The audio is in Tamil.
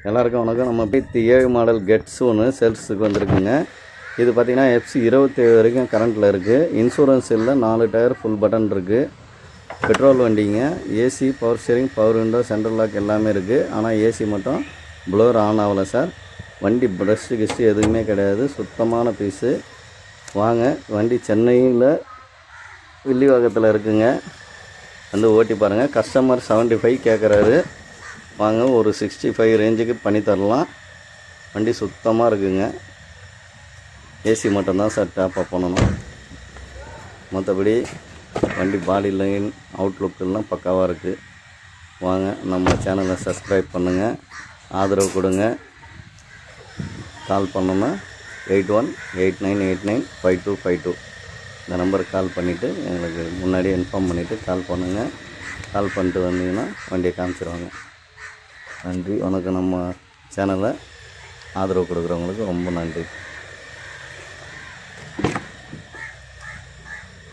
எல்லாருக்கும் வணக்கம். நம்ம பைக் 7 மாடல் கெட்ஸ் ஒன்று சேல்ஸுக்கு வந்திருக்குங்க. இது பார்த்திங்கன்னா FC 27 வரைக்கும் கரண்ட்டில் இருக்குது. இன்சூரன்ஸ் இல்லை, 4 டயர் ஃபுல் பட்டன் இருக்குது. பெட்ரோல் வண்டிங்க. AC, power steering, power window, central lock எல்லாமே இருக்குது. ஆனால் ஏசி மட்டும் ப்ளோர் ஆன் ஆகலை சார். வண்டி ப்ரஷ்டு கிஸ்ட்டு எதுவுமே கிடையாது, சுத்தமான பீஸு. வாங்க, வண்டி சென்னையில் வில்லிவாக்கத்தில் இருக்குங்க. வந்து ஓட்டி பாருங்கள். கஸ்டமர் 75 கேட்குறாரு. வாங்க, ஒரு 65 ரேஞ்சுக்கு பண்ணி தரலாம். வண்டி சுத்தமாக இருக்குங்க. ஏசி மட்டும்தான் சார் டாப் அப் பண்ணணும். மற்றபடி வண்டி பாடி லைன், அவுட்லுக்கெல்லாம் பக்காவாக இருக்குது. வாங்க, நம்ம சேனலை சப்ஸ்கிரைப் பண்ணுங்கள், ஆதரவு கொடுங்க. கால் பண்ணோன்னா 8189895252 இந்த நம்பருக்கு கால் பண்ணிவிட்டு எங்களுக்கு முன்னாடியே இன்ஃபார்ம் பண்ணிவிட்டு கால் பண்ணுங்கள். கால் பண்ணிட்டு வந்தீங்கன்னா வண்டியை காமிச்சிடுவாங்க. நன்றி, வணக்கம். நம்ம சேனலை ஆதரவு கொடுக்குறவங்களுக்கு ரொம்ப நன்றி.